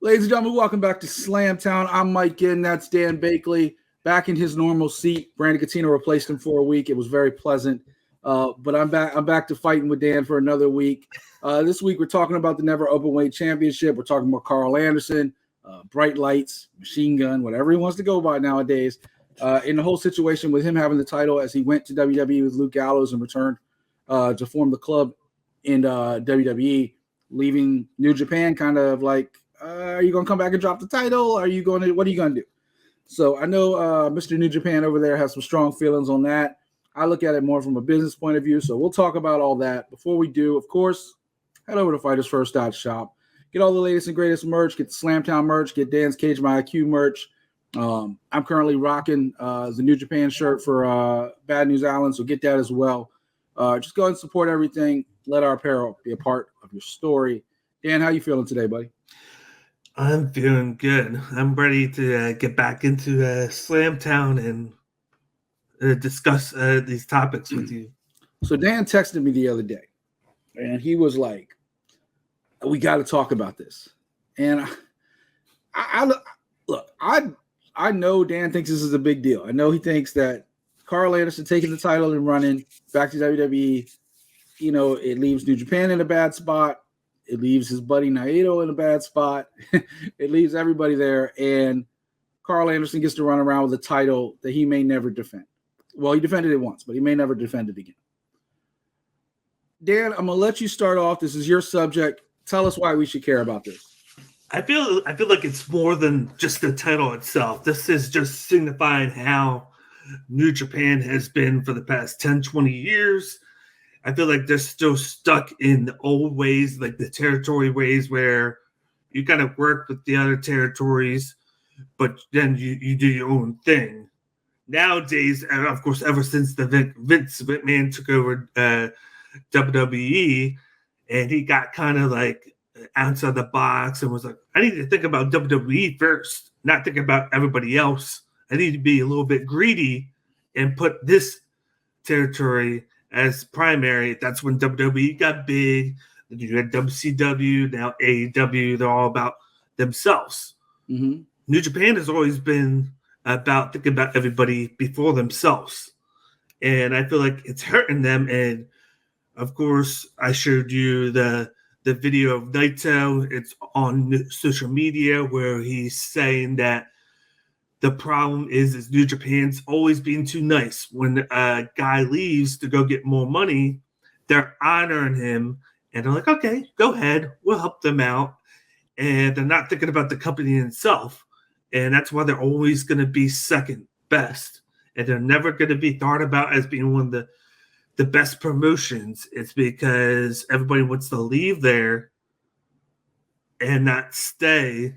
Ladies and gentlemen, welcome back to Slamtown. I'm Mike Ginn. That's Dan Bakley. Back in his normal seat. Brandon Catino replaced him for a week. It was very pleasant. But I'm back. I'm back to fighting with Dan for another week. This week we're talking about the Never Openweight Championship. We're talking about Karl Anderson, Bright Lights, Machine Gun, whatever he wants to go by nowadays. In the whole situation with him having the title as he went to WWE with Luke Gallows and returned to form the club in WWE, leaving New Japan kind of like, are you going to come back and drop the title? What are you going to do? So I know Mr. New Japan over there has some strong feelings on that. I look at it more from a business point of view. So we'll talk about all that. Before we do, of course, head over to FightersFirst.shop. Get all the latest and greatest merch. Get the Slamtown merch. Get Dan's Cage My IQ merch. I'm currently rocking the New Japan shirt for Bad News Island, so get that as well. Just go ahead and support everything. Let our apparel be a part of your story. Dan, how you feeling today, buddy? I'm feeling good. I'm ready to get back into Slamtown and discuss these topics with you. So Dan texted me the other day, and he was like, we got to talk about this. And I know Dan thinks this is a big deal. I know he thinks that Karl Anderson taking the title and running back to WWE, it leaves New Japan in a bad spot. It leaves his buddy Naito in a bad spot. It leaves everybody there. And Karl Anderson gets to run around with a title that he may never defend. Well, he defended it once, but he may never defend it again. Dan, I'm going to let you start off. This is your subject. Tell us why we should care about this. I feel like it's more than just the title itself. This is just signifying how New Japan has been for the past 10, 20 years. I feel like they're still stuck in the old ways, like the territory ways where you kind of work with the other territories, but then you do your own thing. Nowadays, and of course, ever since the Vince McMahon took over WWE, and he got kind of like outside the box and was like, I need to think about WWE first, not think about everybody else. I need to be a little bit greedy and put this territory as primary. That's when WWE got big. You had WCW, now AEW. They're all about themselves. Mm-hmm. New Japan has always been about thinking about everybody before themselves. And I feel like it's hurting them. And, of course, I showed you the video of Naito. It's on social media where he's saying that the problem is New Japan's always being too nice. When a guy leaves to go get more money, they're honoring him. And they're like, okay, go ahead. We'll help them out. And they're not thinking about the company itself. And that's why they're always going to be second best. And they're never going to be thought about as being one of the best promotions. It's because everybody wants to leave there and not stay.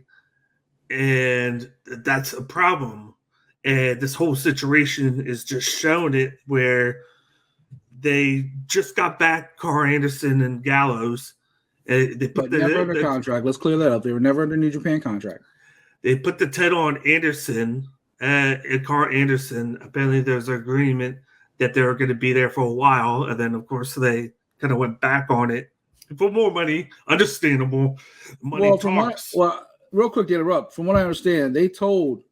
And that's a problem. And this whole situation is just showing it, where they just got back Karl Anderson and Gallows. They put never under contract. Let's clear that up. They were never under New Japan contract. They put the title on Anderson, Karl Anderson. Apparently there's an agreement that they were going to be there for a while. And then, of course, they kind of went back on it for more money. Understandable. Money talks. Real quick to interrupt. From what I understand, they told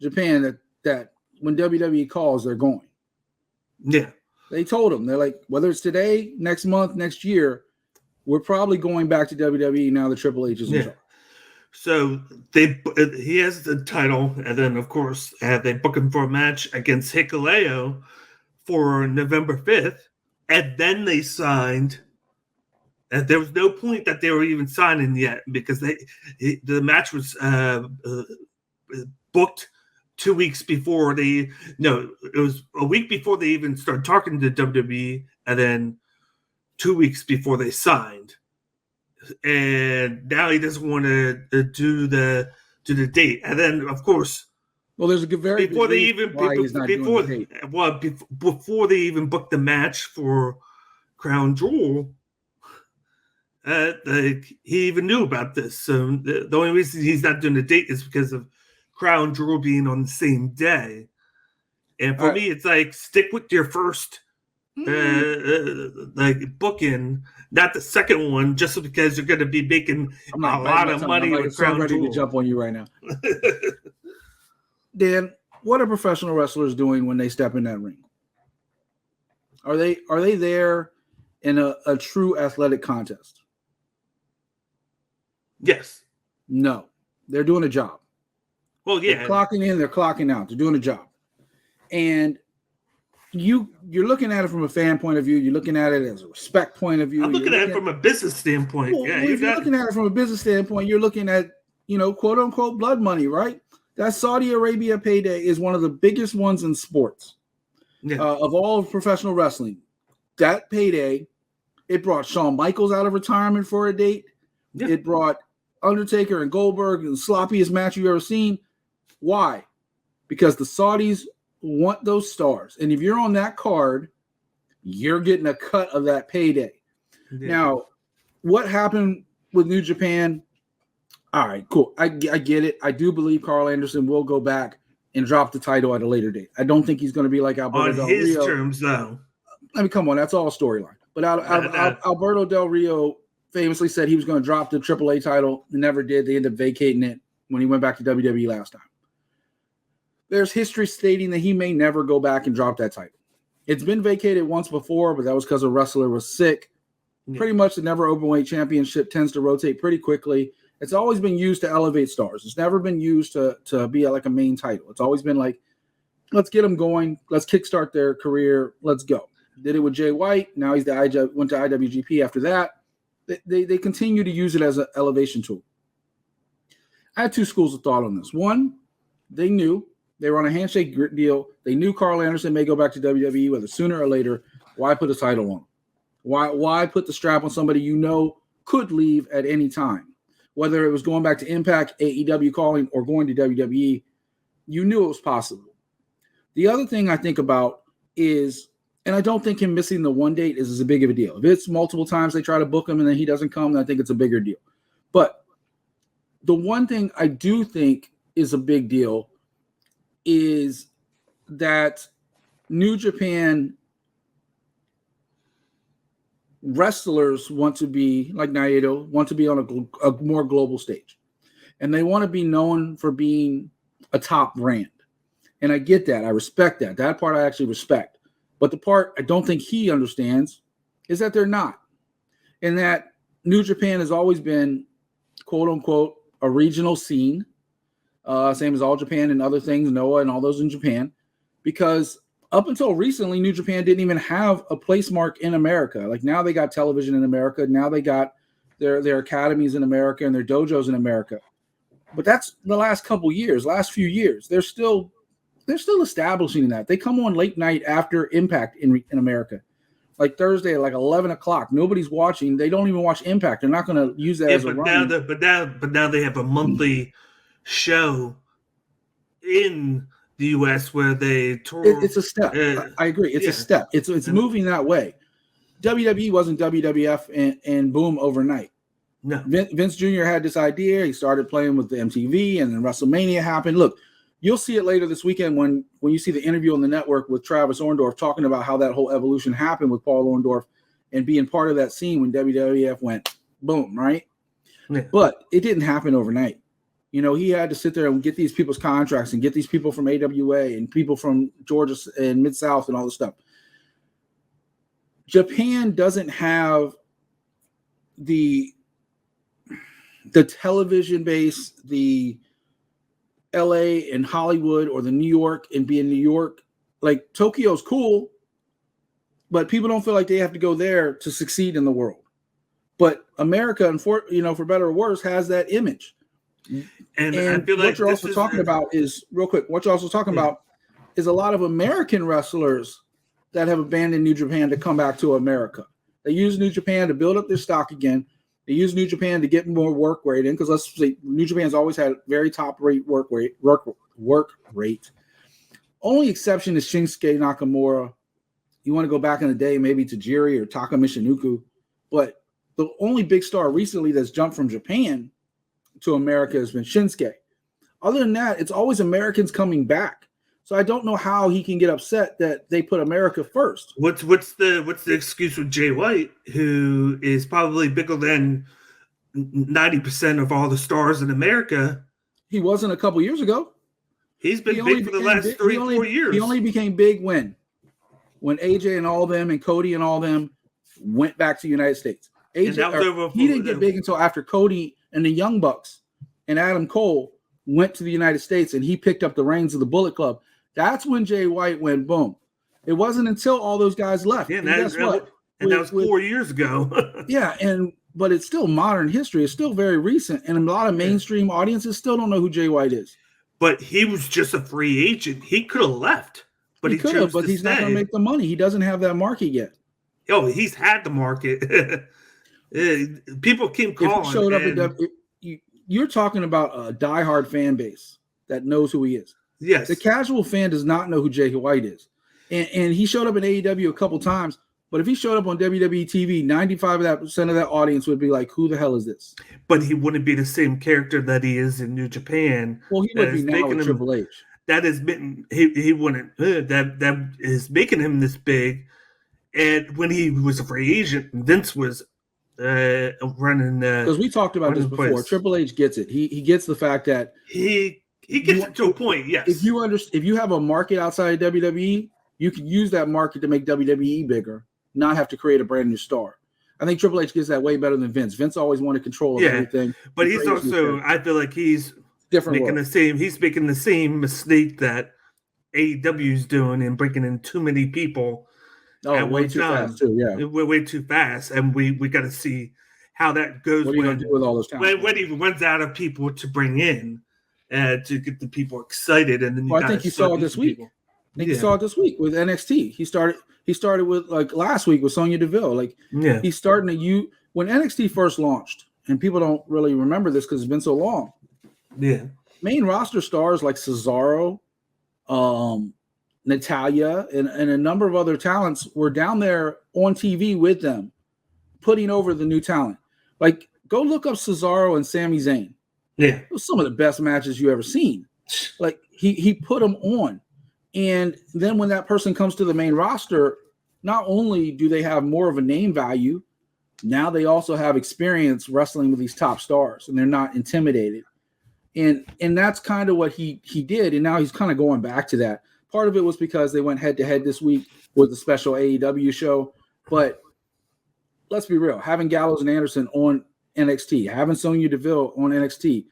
Japan that when WWE calls, they're going. Yeah. They told them. They're like, whether it's today, next month, next year, we're probably going back to WWE now that Triple H is in charge. So he has the title, and then, of course, they book him for a match against Hikuleo for November 5th, and then they signed. And there was no point that they were even signing yet, because the match was booked 2 weeks before it was a week before they even started talking to WWE, and then 2 weeks before they signed. And now he doesn't want to do the date. And then, of course, well, there's a very before they even before they even booked the match for Crown Jewel. He even knew about this. So the only reason he's not doing the date is because of Crown Jewel being on the same day. And for me, it's like, stick with your first like booking, not the second one, just because you're going to be making a lot of money with so Crown ready Jewel. to jump on you right now. Dan, what are professional wrestlers doing when they step in that ring? Are they there in a true athletic contest? Yes. No, they're doing a job. Well, yeah. They're clocking in, they're clocking out. They're doing a job. And you're looking at it from a fan point of view. You're looking at it as a respect point of view. I'm looking at it from a business standpoint. Well, if you're looking at it from a business standpoint, you're looking at, quote unquote blood money, right? That Saudi Arabia payday is one of the biggest ones in sports of all of professional wrestling. That payday, it brought Shawn Michaels out of retirement for a date. Yeah. It brought Undertaker and Goldberg, the sloppiest match you've ever seen. Why? Because the Saudis want those stars. And if you're on that card, you're getting a cut of that payday. Yeah. Now, what happened with New Japan? All right, cool. I get it. I do believe Karl Anderson will go back and drop the title at a later date. I don't think he's going to be like Alberto Del Rio. On his terms, though. I mean, come on. That's all a storyline. But Alberto Del Rio famously said he was going to drop the AAA title. He never did. They ended up vacating it when he went back to WWE last time. There's history stating that he may never go back and drop that title. It's been vacated once before, but that was because a wrestler was sick. Yeah. Pretty much the Never Openweight Championship tends to rotate pretty quickly. It's always been used to elevate stars. It's never been used to be like a main title. It's always been like, let's get them going. Let's kickstart their career. Let's go. Did it with Jay White. Now he's went to IWGP after that. They continue to use it as an elevation tool. I had two schools of thought on this. One, they knew they were on a handshake deal. They knew Karl Anderson may go back to WWE, whether sooner or later. Why put a title on? Why put the strap on somebody could leave at any time? Whether it was going back to Impact, AEW calling, or going to WWE, you knew it was possible. The other thing I think about is, and I don't think him missing the one date is as big of a deal. If it's multiple times they try to book him and then he doesn't come, then I think it's a bigger deal. But the one thing I do think is a big deal is that New Japan wrestlers want to be, like Naito, want to be on a more global stage. And they want to be known for being a top brand. And I get that. I respect that. That part I actually respect. But the part I don't think he understands is that they're not. And that New Japan has always been, quote unquote, a regional scene. Same as All Japan and other things, Noah and all those in Japan. Because up until recently, New Japan didn't even have a place mark in America. Like now they got television in America. Now they got their academies in America and their dojos in America. But that's the last few years. They're still establishing that. They come on late night after Impact in America. Like Thursday at like 11 o'clock. Nobody's watching. They don't even watch Impact. They're not going to use that as a run. But now they have a monthly show in the U.S. where they tour. It's a step. I agree. It's a step. It's moving that way. WWE wasn't WWF and boom overnight. No. Vince Jr. had this idea. He started playing with the MTV, and then WrestleMania happened. Look, you'll see it later this weekend when you see the interview on the network with Travis Orndorff talking about how that whole evolution happened with Paul Orndorff and being part of that scene when WWF went boom, right? Yeah. But it didn't happen overnight. He had to sit there and get these people's contracts and get these people from AWA and people from Georgia and Mid-South and all this stuff. Japan doesn't have the television base, the LA and Hollywood or the New York and be in New York. Like Tokyo's cool, but people don't feel like they have to go there to succeed in the world. But America, and for better or worse, has that image. And I feel like what you're also talking about is real quick. What you're also talking about is a lot of American wrestlers that have abandoned New Japan to come back to America. They use New Japan to build up their stock again. They use New Japan to get more work rate in because let's say New Japan's always had very top rate work rate. Only exception is Shinsuke Nakamura. You want to go back in the day, maybe Tajiri or Taka Michinoku, but the only big star recently that's jumped from Japan to America has been Shinsuke. Other than that, it's always Americans coming back. So I don't know how he can get upset that they put America first. What's the excuse with Jay White, who is probably bigger than 90% of all the stars in America? He wasn't a couple years ago. He's been big for the last 3-4 years. He only became big when AJ and all them and Cody and all them went back to the United States. He didn't get big until after Cody and the Young Bucks and Adam Cole went to the United States and he picked up the reins of the Bullet Club. That's when Jay White went boom. It wasn't until all those guys left. Yeah, and guess what? And that was 4 years ago. Yeah, but it's still modern history. It's still very recent, and a lot of mainstream audiences still don't know who Jay White is. But he was just a free agent. He could have left, but he could have. But he's not going to make the money. He doesn't have that market yet. Oh, he's had the market. People keep calling. If he showed up you're talking about a diehard fan base that knows who he is. Yes. The casual fan does not know who Jay White is. And he showed up in AEW a couple times, but if he showed up on WWE TV, 95% of that audience would be like, who the hell is this? But he wouldn't be the same character that he is in New Japan. Well, he would be now with Triple H. That has been he wouldn't that is making him this big. And when he was a free agent, Vince was running because we talked about this before. Place. Triple H gets it. He gets the fact that he gets it to a point. Yes. If you have a market outside of WWE, you can use that market to make WWE bigger, not have to create a brand new star. I think Triple H gets that way better than Vince. Vince always wanted control of everything. But he's also, I feel like he's making the same mistake that AEW is doing and bringing in too many people. Oh, way too fast too. Yeah, we're way too fast, and we got to see how that goes. What are you going to do with all those talents? When he runs out of people to bring in to get the people excited, and then I think you saw it this week. You saw it this week with NXT. He started with like last week with Sonya Deville. Like he's starting to when NXT first launched, and people don't really remember this because it's been so long. Yeah, main roster stars like Cesaro, Natalia, and a number of other talents were down there on TV with them, putting over the new talent. Like, go look up Cesaro and Sami Zayn. Yeah, it was some of the best matches you ever seen. Like he put them on, and then when that person comes to the main roster, not only do they have more of a name value, now they also have experience wrestling with these top stars, and they're not intimidated. And that's kind of what he did, and now he's kind of going back to that. Part of it was because they went head-to-head this week with the special AEW show. But let's be real. Having Gallows and Anderson on NXT, having Sonya Deville on NXT,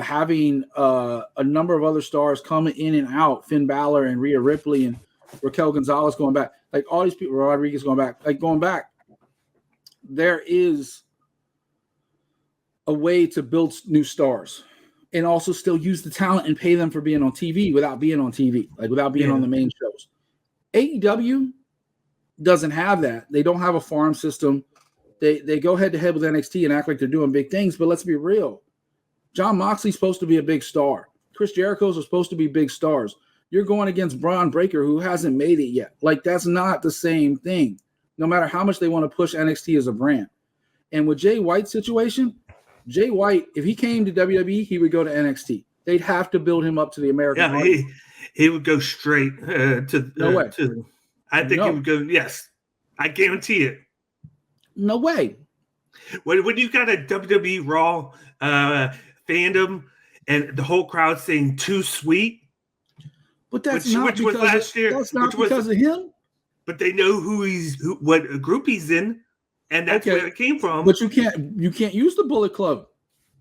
having a number of other stars coming in and out, Finn Balor and Rhea Ripley and Raquel Gonzalez going back, like all these people, Rodriguez going back, there is a way to build new stars. And also still use the talent and pay them for being on TV without being on TV, like without being on the main shows. AEW doesn't have that. They don't have a farm system. They go head to head with NXT and act like they're doing big things. But let's be real. Jon Moxley's supposed to be a big star. Chris Jericho's are supposed to be big stars. You're going against Braun Breaker, who hasn't made it yet. Like, that's not the same thing, no matter how much they want to push NXT as a brand. And with Jay White's situation, Jay White, if he came to WWE, he would go to NXT. They'd have to build him up to the American market. He would go straight to no way. I think he would go, yes. I guarantee it. No way. When you got a WWE Raw fandom and the whole crowd saying too sweet. But that's not because of him. But they know what group he's in. And that's where it came from. But you can't use the Bullet Club.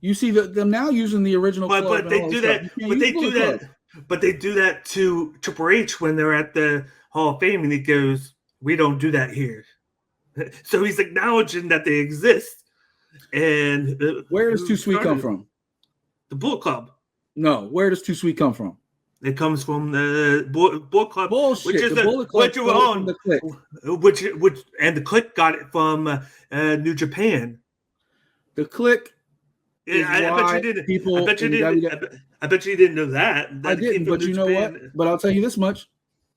You see them now using the original club. But they do that. But they do that to Triple H when they're at the Hall of Fame, and he goes, "We don't do that here." So he's acknowledging that they exist. And where does Too Sweet come from? The Bullet Club. No, where does Too Sweet come from? It comes from the Bullet Club, bullshit. Which is the Bullet Club which on the Click. Which and the Click got it from New Japan. The Click. I bet you didn't. I bet you didn't know that. I didn't, but you know what? But I'll tell you this much: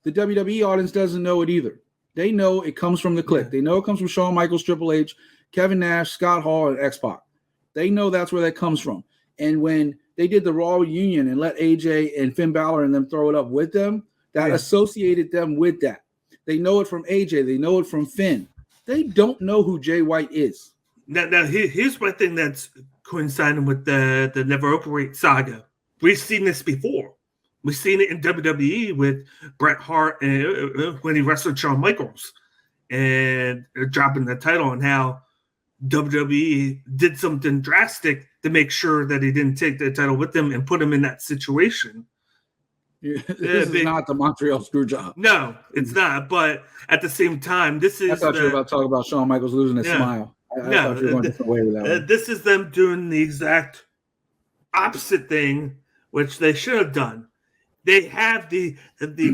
the WWE audience doesn't know it either. They know it comes from the Click. They know it comes from Shawn Michaels, Triple H, Kevin Nash, Scott Hall, and X-Pac. They know that's where that comes from. And when they did the Raw reunion and let AJ and Finn Balor and them throw it up with them, that associated them with that. They know it from AJ. They know it from Finn. They don't know who Jay White is. Now here's one thing that's coinciding with the Never Openweight saga. We've seen this before. We've seen it in WWE with Bret Hart when he wrestled Shawn Michaels and dropping the title, and how WWE did something drastic to make sure that he didn't take the title with him and put him in that situation. This is not the Montreal Screwjob. No, it's not. But at the same time, this is. I thought you were about to talk about Shawn Michaels losing his smile. I thought you were going a different way with that one. This is them doing the exact opposite thing, which they should have done. They have the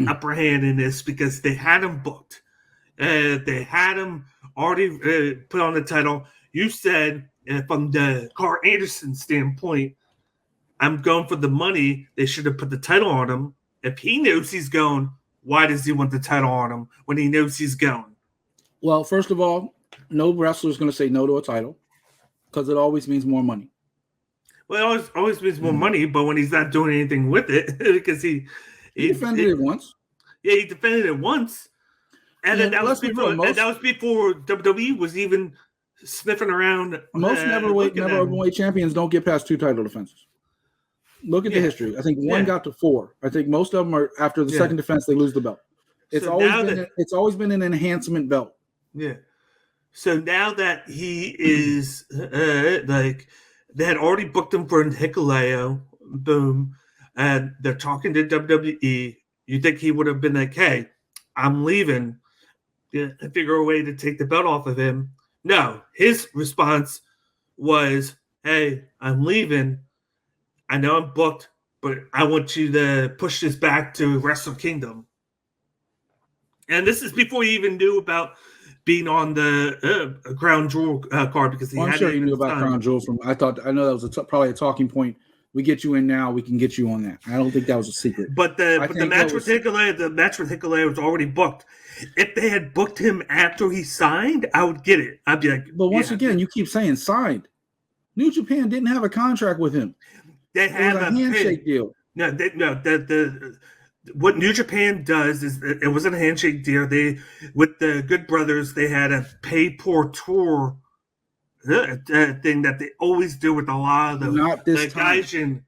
upper hand in this because they had him booked. They had him already put on the title. You said, from the Karl Anderson standpoint, I'm going for the money. They should have put the title on him. If he knows he's going, why does he want the title on him when he knows he's going? Well, first of all, no wrestler is going to say no to a title because it always means more money. Well, it always means more money, but when he's not doing anything with it, because he defended it once. Yeah, he defended it once. And then that was before WWE was even sniffing around. Most never openweight champions don't get past 2 title defenses. Look at the history. I think one got to 4. I think most of them are after the second defense they lose the belt. It's always been an enhancement belt. Yeah. So now that he is they had already booked him for Hikuleo, boom, and they're talking to WWE. You think he would have been like, "Hey, I'm leaving," figure a way to take the belt off of him? No, his response was, "Hey, I'm leaving. I know I'm booked, but I want you to push this back to Wrestle Kingdom." And this is before he even knew about being on the Crown Jewel card, because I'm sure he knew about Crown Jewel from. I know that was probably a talking point. We get you in now, we can get you on that. I don't think that was a secret. But the match with Hikuleo was already booked. If they had booked him after he signed, I would get it. I'd be like, but once again, you keep saying signed. New Japan didn't have a contract with him. They have a handshake deal. What New Japan does is it wasn't a handshake deal. They, with the Good Brothers, they had a pay per tour thing that they always do with a lot of them. Not this time.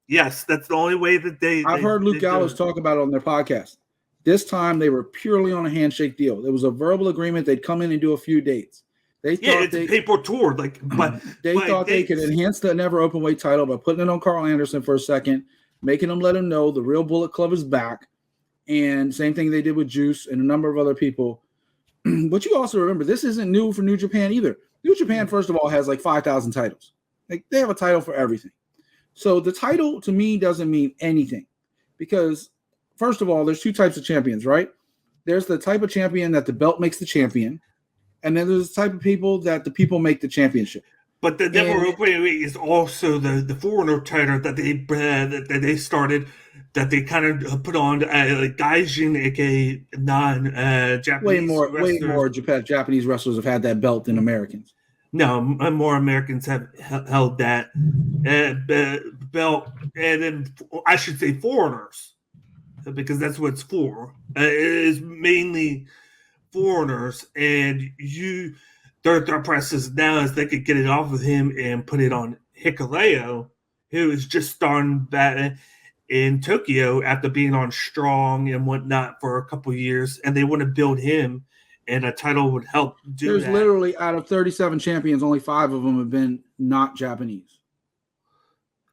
Yes, that's the only way that I've heard Luke Gallows talk about it on their podcast. This time they were purely on a handshake deal. There was a verbal agreement. They'd come in and do a few dates. They thought it's a pay per tour. But they thought they could enhance the Never Openweight title by putting it on Karl Anderson for a second, making him let him know the real Bullet Club is back. And same thing they did with Juice and a number of other people. But you also remember, this isn't new for New Japan either. New Japan, first of all, has like 5,000 titles. Like, they have a title for everything. So the title, to me, doesn't mean anything. Because, first of all, there's 2 types of champions, right? There's the type of champion that the belt makes the champion. And then there's the type of people that the people make the championship. But the Never Openweight is also the foreigner title that they started, that they kind of put on Gaijin, aka non-Japanese. Way more Japanese wrestlers have had that belt than Americans. No, more Americans have held that belt, and then I should say foreigners, because that's what it's for. It is mainly foreigners, and their process now is they could get it off of him and put it on Hikuleo, who is just starting back in Tokyo after being on Strong and whatnot for a couple of years, and they want to build him, and a title would help do There's that. Literally, out of 37 champions, only 5 of them have been not Japanese.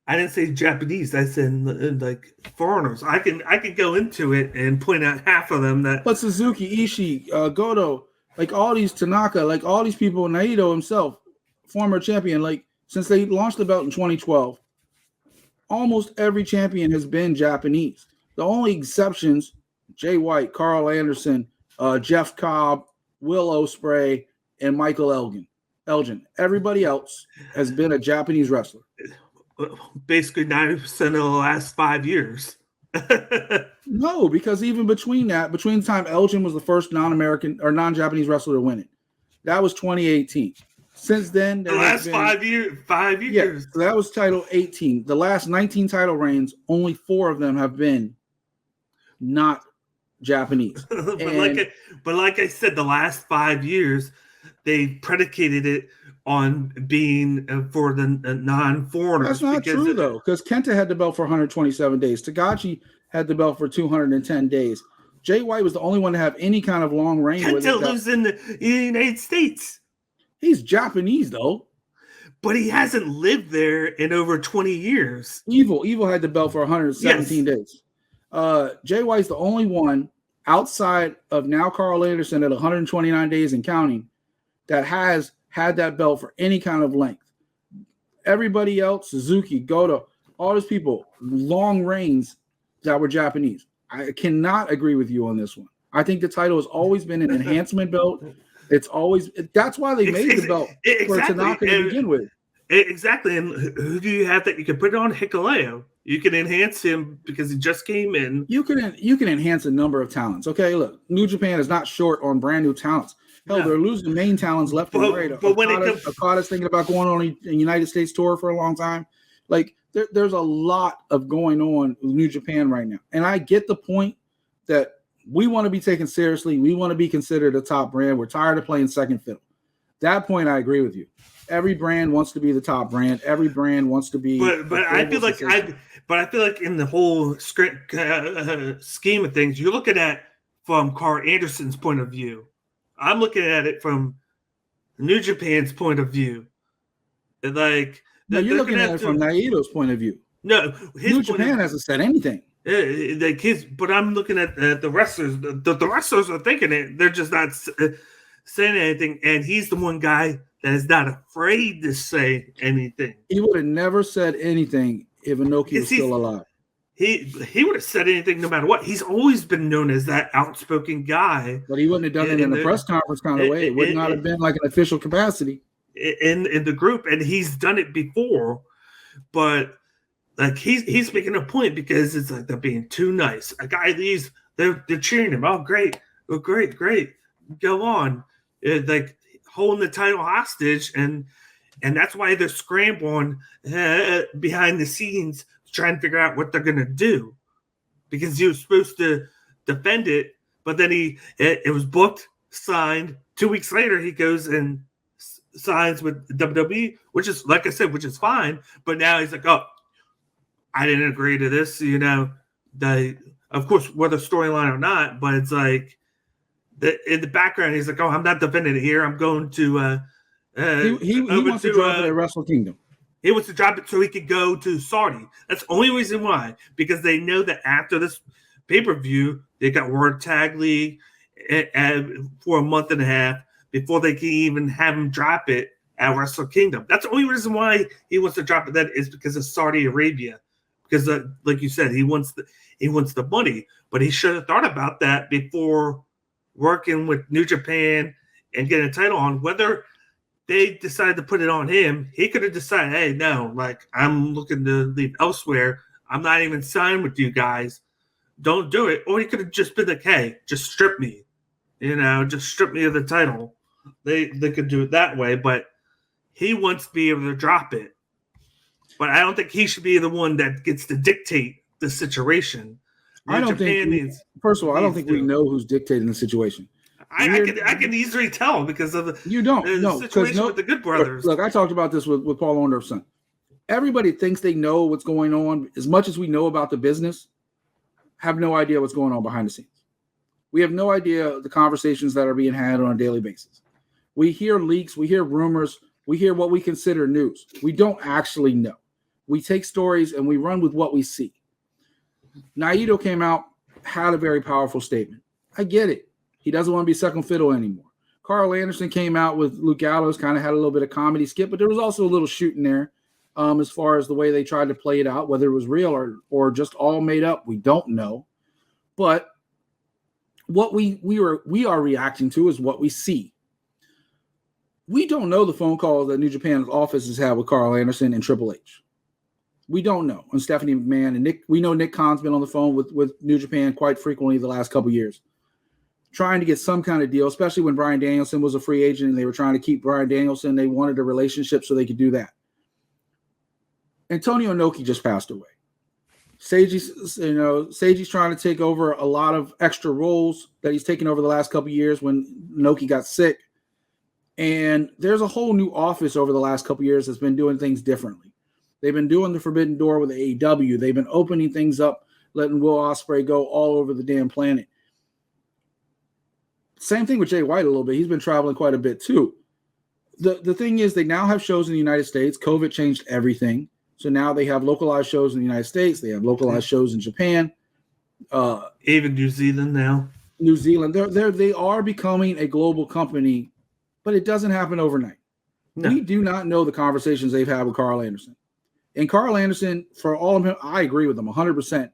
I didn't say Japanese. I said like foreigners. I can go into it and point out half of them that. But Suzuki, Ishii, Goto, like all these, Tanaka, like all these people, Naito himself, former champion, like since they launched the belt in 2012, almost every champion has been Japanese. The only exceptions, Jay White, Karl Anderson, Jeff Cobb, Will Ospreay, and Michael Elgin. Everybody else has been a Japanese wrestler. Basically 90% of the last 5 years. No, because even between the time Elgin was the first non-American or non-Japanese wrestler to win it, that was 2018. Since then, the last 5 years. Yeah, so that was title 18. The last 19 title reigns, only 4 of them have been not Japanese. but like I said, the last 5 years, they predicated it on being for the non-foreigners. That's not true, though, because Kenta had the belt for 127 days. Tagachi had the belt for 210 days. Jay White was the only one to have any kind of long reign with it. Kenta lives in the United States. He's Japanese, though. But he hasn't lived there in over 20 years. Evil had the belt for 117 days. Jay White's the only one outside of now Karl Anderson at 129 days and counting that has had that belt for any kind of length. Everybody else, Suzuki, Goto, all those people, long reigns that were Japanese. I cannot agree with you on this one. I think the title has always been an enhancement belt. That's why they made the belt for Tanaka to begin with. Exactly. And who do you have that you can put it on? Hikuleo. You can enhance him because he just came in. You can enhance a number of talents. Okay, look, New Japan is not short on brand new talents. Hell, they're losing main talents left and right. But when Okada's thinking about going on a United States tour for a long time. Like there's a lot of going on with New Japan right now. And I get the point that we want to be taken seriously. We want to be considered a top brand. We're tired of playing second fiddle. That point, I agree with you. Every brand wants to be the top brand. Every brand wants to be. But I feel like in the whole scheme of things, you're looking at from Karl Anderson's point of view. I'm looking at it from New Japan's point of view. Like, no, you're looking at it from Naito's point of view. No, New Japan hasn't said anything. But I'm looking at the wrestlers. The wrestlers are thinking it. They're just not saying anything. And he's the one guy that is not afraid to say anything. He would have never said anything if Inoki was still alive. He would have said anything no matter what. He's always been known as that outspoken guy. But he wouldn't have done it in a press conference kind of way. It would not have been like an official capacity. In the group, and he's done it before. But like he's making a point because it's like they're being too nice. A guy leaves, they're cheering him. Oh, great. Oh, great. Go on. Like holding the title hostage, and that's why they're scrambling behind the scenes trying to figure out what they're gonna do, because he was supposed to defend it, but then it was booked, signed. 2 weeks later, he goes and signs with WWE, which is, like I said, which is fine. But now he's like, oh, I didn't agree to this. Of course, whether storyline or not, but it's like in the background, he's like, oh, I'm not defending it here. I'm going to. He wants to drop it at Wrestle Kingdom. He wants to drop it so he could go to Saudi. That's the only reason why, because they know that after this pay-per-view, they got World Tag League for a month and a half before they can even have him drop it at Wrestle Kingdom. That's the only reason why he wants to drop it. That is because of Saudi Arabia. Because, like you said, he wants the money, but he should have thought about that before working with New Japan and getting a title on. Whether they decided to put it on him, he could have decided, hey, no, like I'm looking to leave elsewhere. I'm not even signed with you guys. Don't do it. Or he could have just been like, hey, just strip me. Just strip me of the title. They could do it that way, but he wants to be able to drop it. But I don't think he should be the one that gets to dictate the situation. First of all, I don't think we know who's dictating the situation. I can easily tell because of the situation with the Good Brothers. Look, I talked about this with Paul Orndorff's son. Everybody thinks they know what's going on. As much as we know about the business, have no idea what's going on behind the scenes. We have no idea the conversations that are being had on a daily basis. We hear leaks, we hear rumors, we hear what we consider news. We don't actually know. We take stories and we run with what we see. Naito came out, had a very powerful statement. I get it. He doesn't want to be second fiddle anymore. Karl Anderson came out with Luke Gallows, kind of had a little bit of comedy skit, but there was also a little shooting there as far as the way they tried to play it out, whether it was real or just all made up. We don't know. But what we are reacting to is what we see. We don't know the phone calls that New Japan's office has had with Karl Anderson and Triple H. We don't know. And Stephanie McMahon and Nick. We know Nick Khan's been on the phone with New Japan quite frequently the last couple of years, trying to get some kind of deal, especially when Bryan Danielson was a free agent and they were trying to keep Bryan Danielson. They wanted a relationship so they could do that. Antonio Inoki just passed away. Seiji's trying to take over a lot of extra roles that he's taken over the last couple of years when Inoki got sick. And there's a whole new office over the last couple of years that's been doing things differently. They've been doing the Forbidden Door with AEW. They've been opening things up, letting Will Ospreay go all over the damn planet. Same thing with Jay White a little bit. He's been traveling quite a bit too. The thing is, they now have shows in the United States. COVID changed everything. So now they have localized shows in the United States. They have localized shows in Japan. Even New Zealand now. New Zealand. They are becoming a global company, but it doesn't happen overnight. No. We do not know the conversations they've had with Karl Anderson. And Karl Anderson, for all of him, I agree with him 100%.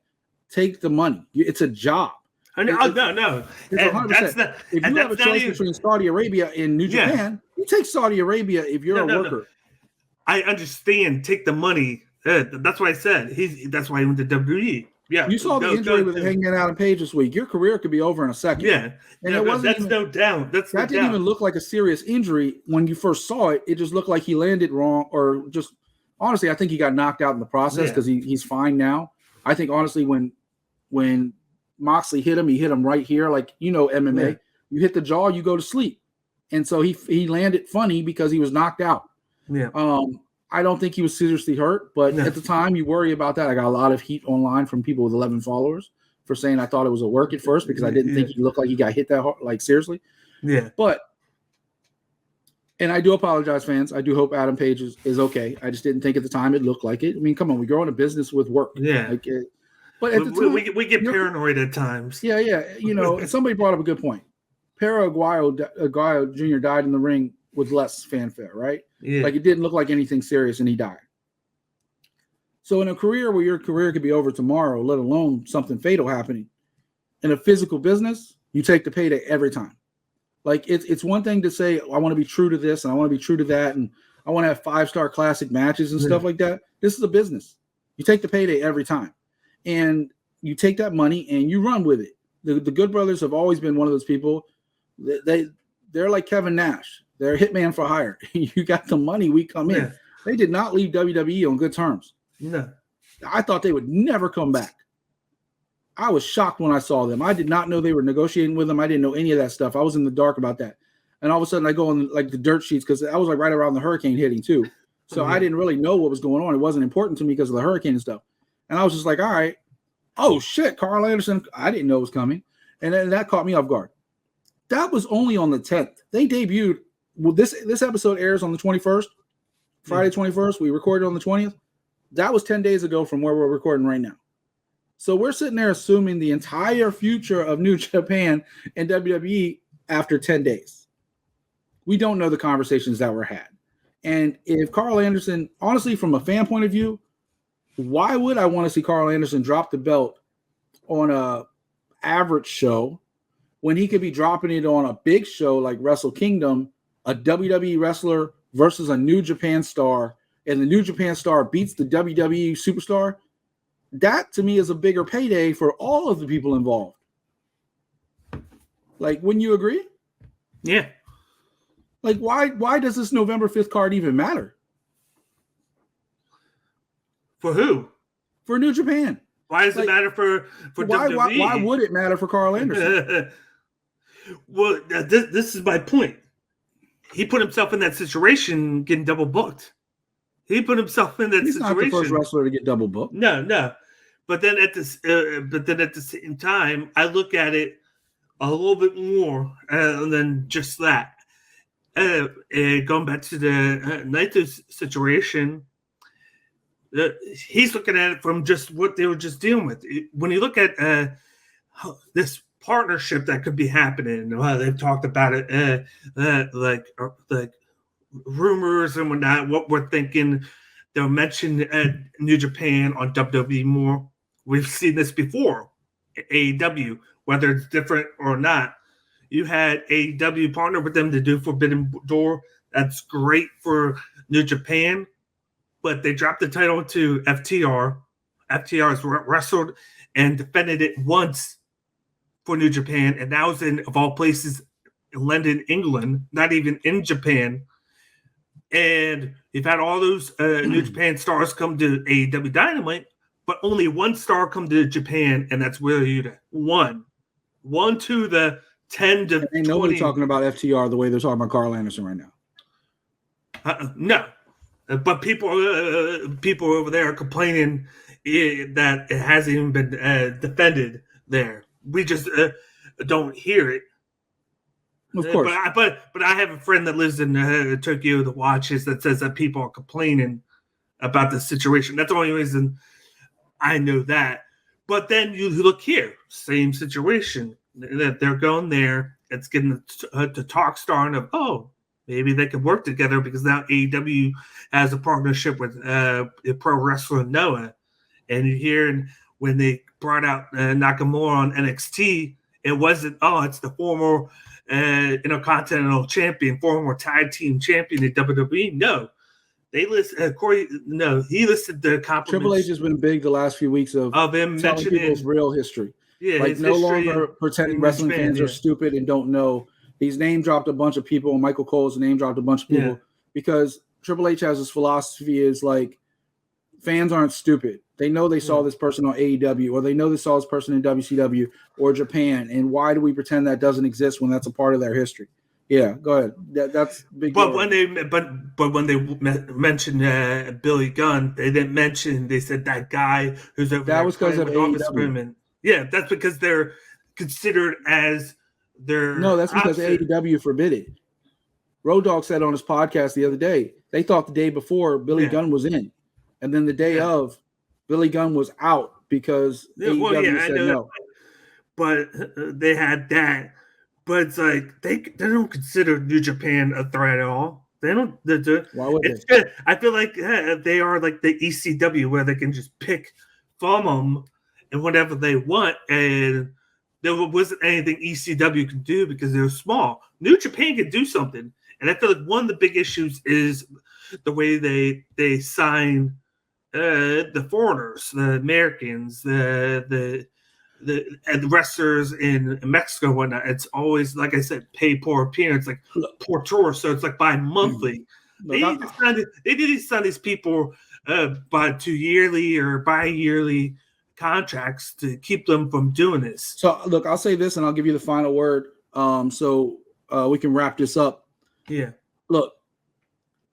Take the money. It's a job. No. It's 100%. If you have a choice between Saudi Arabia and New Japan, you take Saudi Arabia if you're a worker. No. I understand. Take the money. That's what I said. That's why he went to WWE. Yeah, you saw the injury with Hangman Adam Page this week. Your career could be over in a second. Yeah, and that's no doubt. That didn't even look like a serious injury when you first saw it. It just looked like he landed wrong, or just honestly, I think he got knocked out in the process because he's fine now. I think honestly, when Moxley hit him, he hit him right here, like MMA. Yeah. You hit the jaw, you go to sleep, and so he landed funny because he was knocked out. Yeah. I don't think he was seriously hurt, but at the time you worry about that. I got a lot of heat online from people with 11 followers for saying I thought it was a work at first because I didn't think he looked like he got hit that hard, like seriously. Yeah. And I do apologize, fans. I do hope Adam Page is okay. I just didn't think at the time it looked like it. I mean, come on, we grow in a business with work. Yeah. But at the time, we get paranoid at times. Yeah. Somebody brought up a good point. Pero Aguayo Jr. died in the ring with less fanfare, right? Yeah. Like it didn't look like anything serious, and he died. So in a career where your career could be over tomorrow, let alone something fatal happening, in a physical business, you take the payday every time. Like it's one thing to say, I want to be true to this and I want to be true to that, and I want to have 5-star classic matches and stuff like that. This is a business. You take the payday every time, and you take that money and you run with it. The Good Brothers have always been one of those people. They're like Kevin Nash. They're a hitman for hire. You got the money, we come in. Yeah. They did not leave WWE on good terms. No. I thought they would never come back. I was shocked when I saw them. I did not know they were negotiating with them. I didn't know any of that stuff. I was in the dark about that. And all of a sudden I go on like the dirt sheets because I was like right around the hurricane hitting too. So I didn't really know what was going on. It wasn't important to me because of the hurricane and stuff. And I was just like, all right. Oh shit, Karl Anderson. I didn't know it was coming. And then that caught me off guard. That was only on the 10th. They debuted. Well, this episode airs on the 21st, Friday 21st. We recorded on the 20th. That was 10 days ago from where we're recording right now. So we're sitting there assuming the entire future of New Japan and WWE after 10 days. We don't know the conversations that were had. And if Karl Anderson, honestly, from a fan point of view, why would I want to see Karl Anderson drop the belt on a average show when he could be dropping it on a big show like Wrestle Kingdom, a WWE wrestler versus a New Japan star, and the New Japan star beats the WWE superstar? That to me is a bigger payday for all of the people involved. Like, wouldn't you agree? Yeah. Like, why does this November 5th card even matter? For who? For New Japan. Why does it matter for WWE? Why would it matter for Karl Anderson? Well, this is my point. He put himself in that situation getting double booked. He put himself in that He's situation. He's not the first wrestler to get double booked. No. But then at the same time, I look at it a little bit more than just that. Going back to the Naito's situation, he's looking at it from just what they were just dealing with. When you look at this partnership that could be happening, they've talked about it, like rumors and whatnot. What we're thinking, they'll mention New Japan on WWE more. We've seen this before, AEW, whether it's different or not. You had AEW partner with them to do Forbidden Door. That's great for New Japan, but they dropped the title to FTR. FTR has wrestled and defended it once for New Japan, and that was in, of all places, in London, England, not even in Japan. And you've had all those New Japan stars come to AEW Dynamite, but only one star come to Japan, and that's Wheeler Yuta. One to the 10 to 20. Ain't nobody talking about FTR the way they're talking about Karl Anderson right now. No, but people over there are complaining that it hasn't even been defended there. We just don't hear it. Of course. But I have a friend that lives in Tokyo that watches that says that people are complaining about the situation. That's the only reason I know that. But then you look here, same situation. That they're going there. It's getting the talk starting of, oh, maybe they could work together because now AEW has a partnership with Pro Wrestler Noah. And you hear when they brought out Nakamura on NXT, it wasn't, oh, it's the former Intercontinental Champion, former tag team champion in WWE. No. They listed Corey. No, he listed the compliments. Triple H has been big the last few weeks of him telling people's real history. Yeah, like no longer pretending wrestling fans are stupid and don't know. He's name dropped a bunch of people. Michael Cole's name dropped a bunch of people because Triple H has his philosophy is like fans aren't stupid. They know they saw this person on AEW or they know they saw this person in WCW or Japan. And why do we pretend that doesn't exist when that's a part of their history? Yeah, go ahead. That's big. But when they mentioned Billy Gunn, they didn't mention. They said that guy who's over that was because of AEW. Yeah, that's because they're considered as their. No, that's because AEW forbid it. Road Dogg said on his podcast the other day they thought the day before Billy Gunn was in, and then the day of Billy Gunn was out because AEW said no. But they had that. But it's like they don't consider New Japan a threat at all. They don't. Why would they? I feel like they are like the ECW where they can just pick from them and whatever they want, and there wasn't anything ECW could do because they're small. New Japan can do something, and I feel like one of the big issues is the way they sign the foreigners, the Americans, the wrestlers in Mexico and whatnot. It's always, like I said, pay per appearance, like per tour. So it's like bi-monthly. They need to sign these people by 2 yearly or bi-yearly contracts to keep them from doing this. So look, I'll say this and I'll give you the final word. So we can wrap this up. Yeah. Look,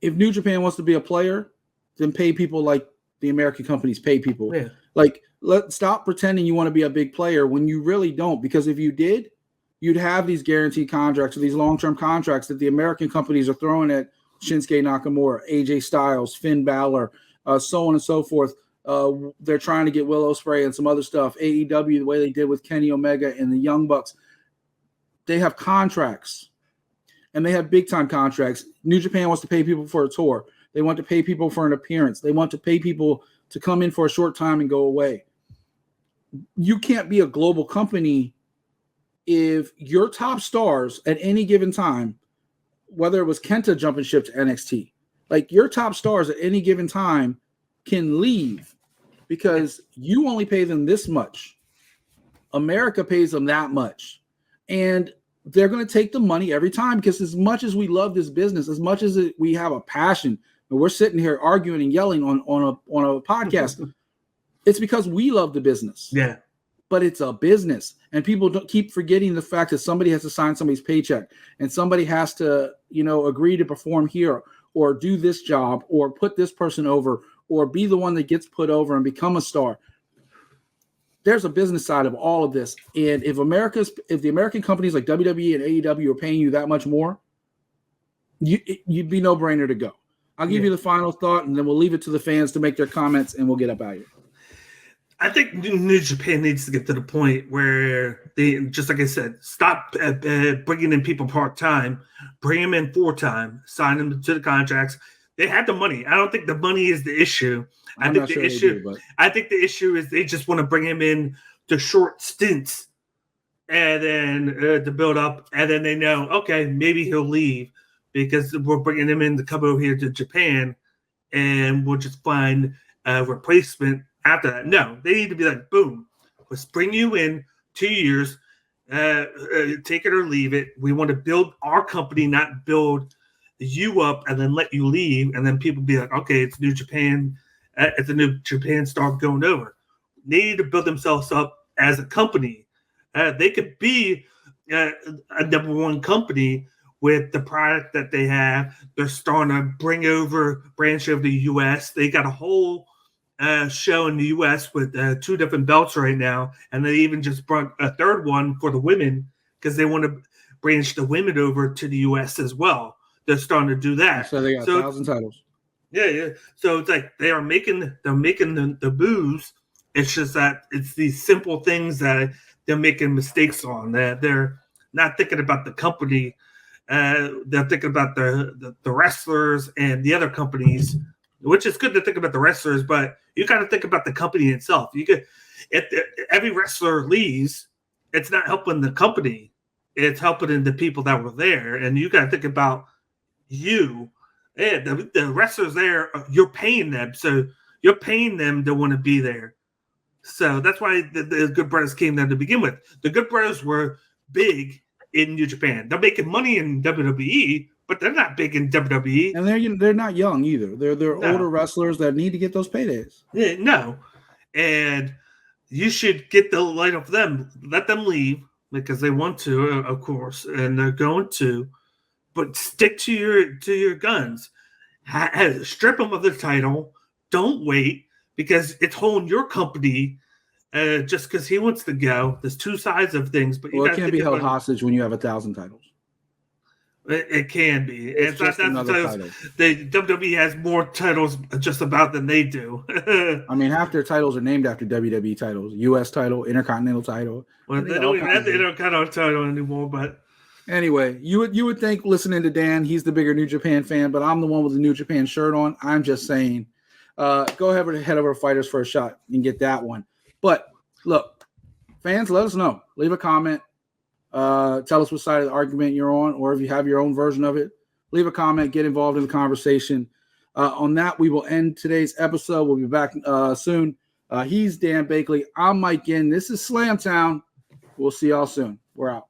if New Japan wants to be a player, then pay people like the American companies pay people. Yeah. Like, stop pretending you want to be a big player when you really don't. Because if you did, you'd have these guaranteed contracts or these long-term contracts that the American companies are throwing at Shinsuke Nakamura, AJ Styles, Finn Balor, so on and so forth. They're trying to get Will Ospreay and some other stuff. AEW, the way they did with Kenny Omega and the Young Bucks, they have contracts, and they have big-time contracts. New Japan wants to pay people for a tour. They want to pay people for an appearance. They want to pay people to come in for a short time and go away. You can't be a global company if your top stars at any given time, whether it was Kenta jumping ship to NXT, like your top stars at any given time can leave because you only pay them this much. America pays them that much. And they're going to take the money every time because as much as we love this business, as much as we have a passion, and we're sitting here arguing and yelling on a podcast, it's because we love the business. Yeah. But it's a business. And people don't keep forgetting the fact that somebody has to sign somebody's paycheck and somebody has to, agree to perform here or do this job or put this person over or be the one that gets put over and become a star. There's a business side of all of this. And if the American companies like WWE and AEW are paying you that much more, you'd be no brainer to go. I'll give you the final thought, and then we'll leave it to the fans to make their comments, and we'll get up out of here. I think New Japan needs to get to the point where they, just like I said, stop bringing in people part-time, bring them in full-time, sign them to the contracts. They have the money. I don't think the money is the issue. I think the issue is they just want to bring him in to short stints and then to build up, and then they know, okay, maybe he'll leave because we're bringing him in to come over here to Japan, and we'll just find a replacement after that. No, they need to be like, boom, let's bring you in 2 years, take it or leave it. We want to build our company, not build you up and then let you leave, and then people be like, okay, it's New Japan. It's a New Japan star going over. need to build themselves up as a company. They could be a number one company with the product that they have. They're starting to branch over the U.S. They got a whole show in the U.S. with 2 different belts right now, and they even just brought a third one for the women because they want to branch the women over to the U.S. as well. They're starting to do that. So they got 1,000 titles. Yeah. So it's like they're making the moves. It's just that it's these simple things that they're making mistakes on. That they're not thinking about the company. They're thinking about the wrestlers and the other companies, which is good to think about the wrestlers, but you got to think about the company itself. If every wrestler leaves, it's not helping the company. It's helping the people that were there, and you got to think about you. Yeah, the wrestlers there, you're paying them, so you're paying them to want to be there. So that's why the Good Brothers came there to begin with. The Good Brothers were big in New Japan. They're making money in WWE, but they're not big in WWE. And they're not young either. They're older wrestlers that need to get those paydays. Yeah, no, and you should get the light off them. Let them leave because they want to, of course, and they're going to. But stick to your guns. Strip them of the title. Don't wait because it's holding your company just because he wants to go. There's 2 sides of things, but it can't be held hostage when you have 1,000 titles. It can be. It's just another title. The WWE has more titles just about than they do. I mean, half their titles are named after WWE titles: U.S. title, Intercontinental title. Well, they don't even have the Intercontinental title anymore, but. Anyway, you would think listening to Dan, he's the bigger New Japan fan, but I'm the one with the New Japan shirt on. I'm just saying, go ahead and head over to Fighters for a Shot and get that one. But look, fans, let us know. Leave a comment. Tell us what side of the argument you're on, or if you have your own version of it, leave a comment. Get involved in the conversation. On that, we will end today's episode. We'll be back soon. He's Dan Bakley. I'm Mike Ginn. This is Slamtown. We'll see y'all soon. We're out.